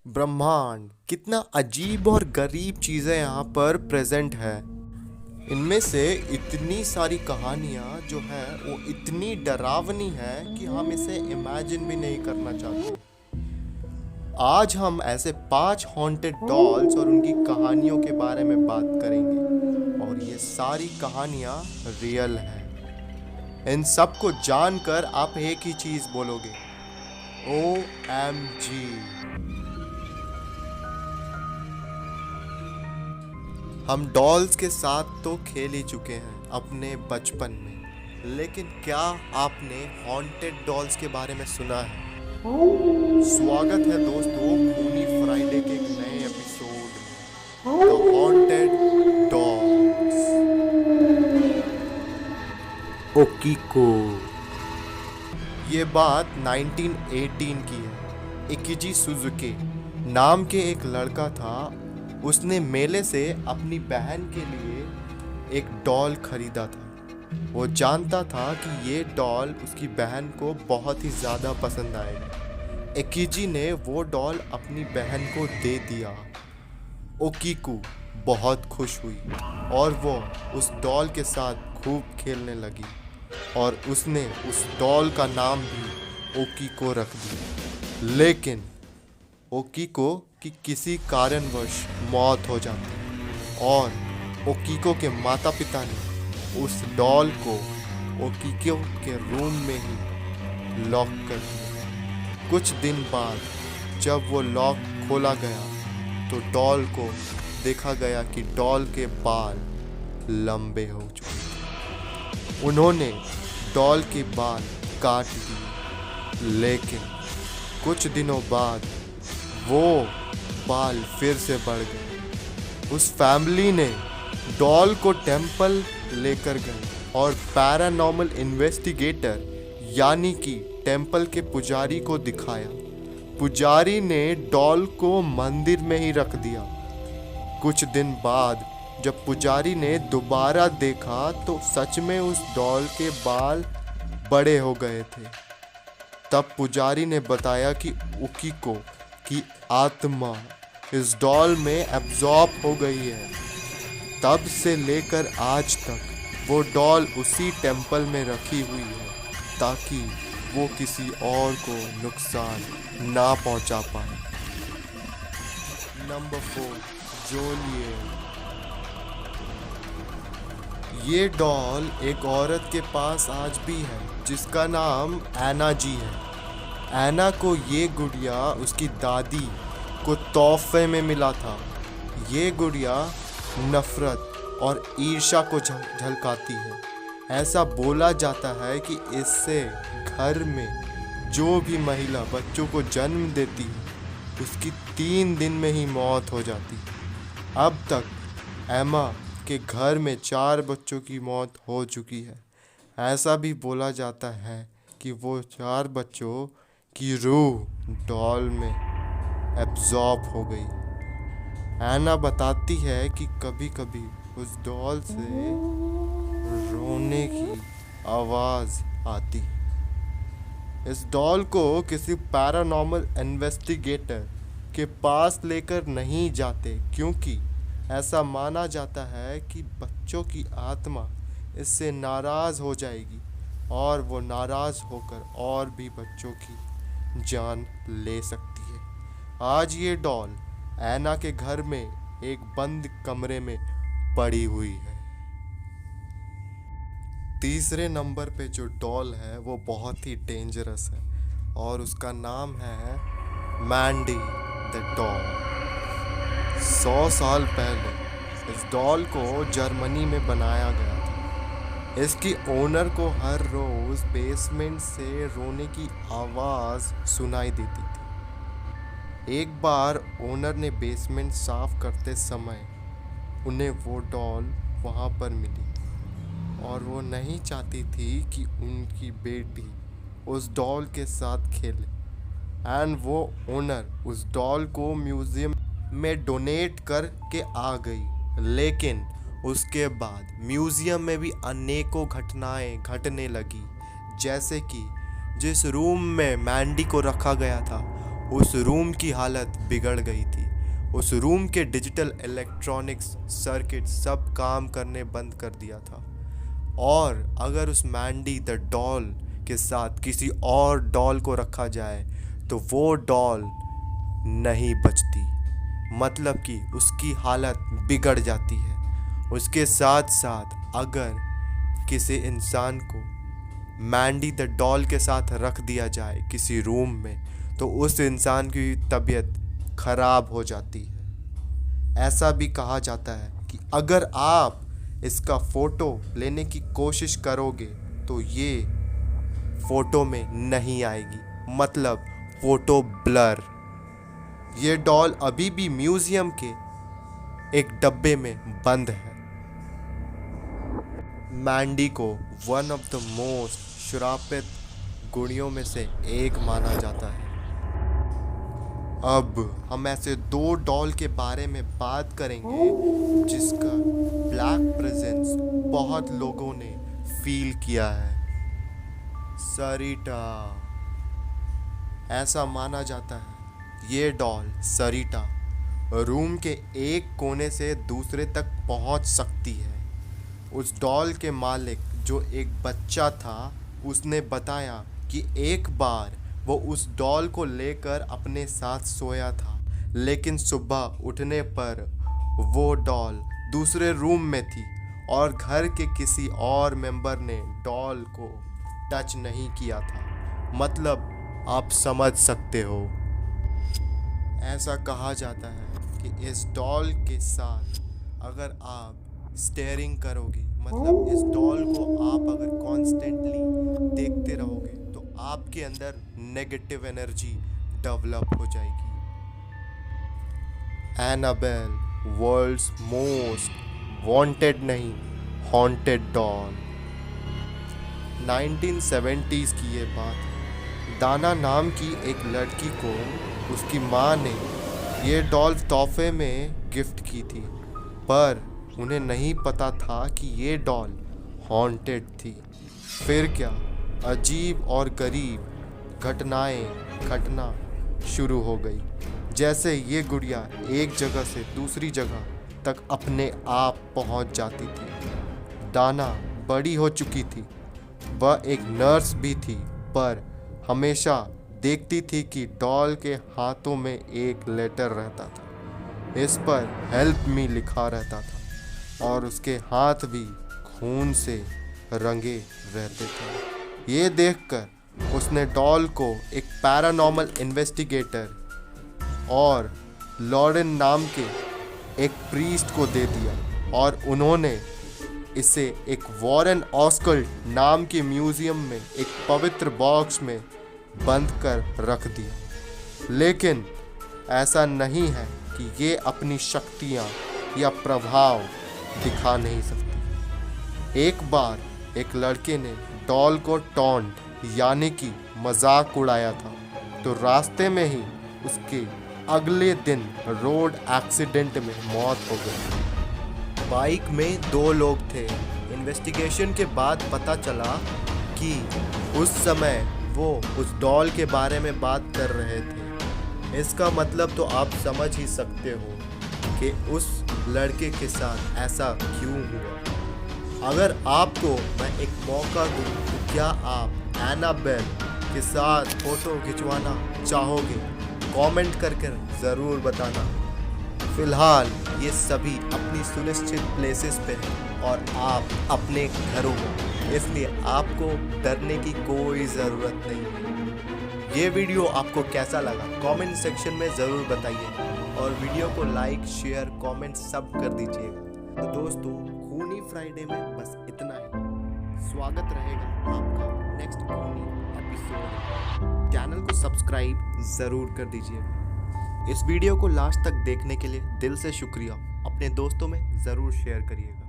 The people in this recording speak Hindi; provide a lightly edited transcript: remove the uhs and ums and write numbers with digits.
ब्रह्मांड कितना अजीब और गरीब चीज़ें यहाँ पर प्रेजेंट है। इनमें से इतनी सारी कहानियाँ जो है वो इतनी डरावनी है कि हम इसे इमेजिन भी नहीं करना चाहते। आज हम ऐसे 5 हॉन्टेड डॉल्स और उनकी कहानियों के बारे में बात करेंगे और ये सारी कहानियाँ रियल है। इन सब को जानकर आप एक ही चीज़ बोलोगे, OMG। हम डॉल्स के साथ तो खेल ही चुके हैं अपने बचपन में, लेकिन क्या आपने हॉन्टेड डॉल्स के बारे में सुना है? स्वागत है दोस्तों खूनी फ्राइडे के एक नए एपिसोड में, द हॉन्टेड डॉल्स। ओकीको। ये बात 1918 की है। इकिजी सुजुकी नाम के एक लड़का था। उसने मेले से अपनी बहन के लिए एक डॉल खरीदा था। वो जानता था कि ये डॉल उसकी बहन को बहुत ही ज़्यादा पसंद आएगा। एकिजी ने वो डॉल अपनी बहन को दे दिया। ओकीको बहुत खुश हुई और वो उस डॉल के साथ खूब खेलने लगी और उसने उस डॉल का नाम भी ओकीको रख दिया। लेकिन ओकीको की किसी कारणवश मौत हो जाती और ओकीको के माता पिता ने उस डॉल को ओकीको के रूम में ही लॉक कर दिया। कुछ दिन बाद जब वो लॉक खोला गया तो डॉल को देखा गया कि डॉल के बाल लंबे हो चुके थे। उन्होंने डॉल के बाल काट दिए, लेकिन कुछ दिनों बाद वो बाल फिर से बढ़ गए। उस फैमिली ने डॉल को टेम्पल लेकर गए और पैरानॉर्मल इन्वेस्टिगेटर यानी कि टेम्पल के पुजारी को दिखाया। पुजारी ने डॉल को मंदिर में ही रख दिया। कुछ दिन बाद जब पुजारी ने दोबारा देखा तो सच में उस डॉल के बाल बड़े हो गए थे। तब पुजारी ने बताया कि ओकीको की आत्मा इस डॉल में एब्जॉर्ब हो गई है। तब से लेकर आज तक वो डॉल उसी टेम्पल में रखी हुई है ताकि वो किसी और को नुकसान ना पहुंचा पाए। नंबर 4, जोलिए। ये डॉल एक औरत के पास आज भी है जिसका नाम एना जी है। एना को ये गुड़िया उसकी दादी को तोहफे में मिला था। ये गुड़िया नफरत और ईर्ष्या को झलकाती है। ऐसा बोला जाता है कि इससे घर में जो भी महिला बच्चों को जन्म देती है उसकी 3 दिन में ही मौत हो जाती है। अब तक एमा के घर में 4 बच्चों की मौत हो चुकी है। ऐसा भी बोला जाता है कि वो 4 बच्चों की रूह डॉल में एब्जॉर्ब हो गई। एना बताती है कि कभी कभी उस डॉल से रोने की आवाज़ आती। इस डॉल को किसी पैरानॉर्मल इन्वेस्टिगेटर के पास लेकर नहीं जाते क्योंकि ऐसा माना जाता है कि बच्चों की आत्मा इससे नाराज़ हो जाएगी और वो नाराज़ होकर और भी बच्चों की जान ले सकती है। आज ये डॉल एना के घर में एक बंद कमरे में पड़ी हुई है। तीसरे नंबर पे जो डॉल है वो बहुत ही डेंजरस है और उसका नाम है मैंडी द डॉल। 100 साल पहले इस डॉल को जर्मनी में बनाया गया था। इसकी ओनर को हर रोज़ बेसमेंट से रोने की आवाज़ सुनाई देती थी। एक बार ओनर ने बेसमेंट साफ करते समय उन्हें वो डॉल वहाँ पर मिली और वो नहीं चाहती थी कि उनकी बेटी उस डॉल के साथ खेले। एंड वो ओनर उस डॉल को म्यूज़ियम में डोनेट करके आ गई। लेकिन उसके बाद म्यूज़ियम में भी अनेकों घटनाएं घटने लगी। जैसे कि जिस रूम में मैंडी को रखा गया था उस रूम की हालत बिगड़ गई थी। उस रूम के डिजिटल इलेक्ट्रॉनिक्स सर्किट सब काम करने बंद कर दिया था। और अगर उस मैंडी द डॉल के साथ किसी और डॉल को रखा जाए तो वो डॉल नहीं बचती, मतलब कि उसकी हालत बिगड़ जाती है। उसके साथ साथ अगर किसी इंसान को मैंडी द डॉल के साथ रख दिया जाए किसी रूम में तो उस इंसान की तबीयत खराब हो जाती है। ऐसा भी कहा जाता है कि अगर आप इसका फोटो लेने की कोशिश करोगे तो ये फोटो में नहीं आएगी, मतलब फोटो ब्लर। ये डॉल अभी भी म्यूजियम के एक डब्बे में बंद है। मैंडी को वन ऑफ द मोस्ट श्रापित गुड़ियों में से एक माना जाता है। अब हम ऐसे 2 डॉल के बारे में बात करेंगे जिसका ब्लैक प्रेजेंस बहुत लोगों ने फील किया है। सरिता, ऐसा माना जाता है ये डॉल सरिता रूम के एक कोने से दूसरे तक पहुंच सकती है। उस डॉल के मालिक जो एक बच्चा था उसने बताया कि एक बार वो उस डॉल को लेकर अपने साथ सोया था, लेकिन सुबह उठने पर वो डॉल दूसरे रूम में थी और घर के किसी और मेंबर ने डॉल को टच नहीं किया था। मतलब आप समझ सकते हो। ऐसा कहा जाता है कि इस डॉल के साथ अगर आप स्टेयरिंग करोगे, मतलब इस डॉल को आप अगर कॉन्स्टेंटली देखते रहोगे तो आपके अंदर नेगेटिव एनर्जी डेवलप हो जाएगी। एनाबेल वर्ल्ड्स मोस्ट वांटेड नहीं, हॉन्टेड डॉल। 1970s की ये बात है। दाना नाम की एक लड़की को उसकी माँ ने ये डॉल तोहफे में गिफ्ट की थी, पर उन्हें नहीं पता था कि ये डॉल हॉन्टेड थी। फिर क्या अजीब और गरीब घटनाएं घटना शुरू हो गई। जैसे ये गुड़िया एक जगह से दूसरी जगह तक अपने आप पहुंच जाती थी। दाना बड़ी हो चुकी थी, वह एक नर्स भी थी, पर हमेशा देखती थी कि डॉल के हाथों में एक लेटर रहता था। इस पर हेल्प मी लिखा रहता था और उसके हाथ भी खून से रंगे रहते थे। ये देखकर उसने डॉल को एक पैरानॉर्मल इन्वेस्टिगेटर और लॉरेन नाम के एक प्रीस्ट को दे दिया और उन्होंने इसे एक वॉरेन ऑस्कल्ट नाम के म्यूजियम में एक पवित्र बॉक्स में बंद कर रख दिया। लेकिन ऐसा नहीं है कि ये अपनी शक्तियाँ या प्रभाव दिखा नहीं सकती। एक बार एक लड़के ने डॉल को टॉन्ट यानी कि मजाक उड़ाया था, तो रास्ते में ही उसके अगले दिन रोड एक्सीडेंट में मौत हो गई। बाइक में 2 लोग थे। इन्वेस्टिगेशन के बाद पता चला कि उस समय वो उस डॉल के बारे में बात कर रहे थे। इसका मतलब तो आप समझ ही सकते हो कि उस लड़के के साथ ऐसा क्यों हुआ। अगर आपको मैं एक मौका दूं तो क्या आप एनाबेल के साथ फोटो खिंचवाना चाहोगे? कमेंट करके ज़रूर बताना। फिलहाल ये सभी अपनी सुनिश्चित प्लेसेस पे हैं और आप अपने घरों में, इसलिए आपको डरने की कोई ज़रूरत नहीं है। ये वीडियो आपको कैसा लगा कमेंट सेक्शन में ज़रूर बताइए और वीडियो को लाइक शेयर कमेंट सब कर दीजिएगा। तो दोस्तों, खूनी फ्राइडे में बस इतना ही। स्वागत रहेगा आपका नेक्स्ट खूनी एपिसोड। चैनल को सब्सक्राइब ज़रूर कर दीजिएगा। इस वीडियो को लास्ट तक देखने के लिए दिल से शुक्रिया। अपने दोस्तों में ज़रूर शेयर करिएगा।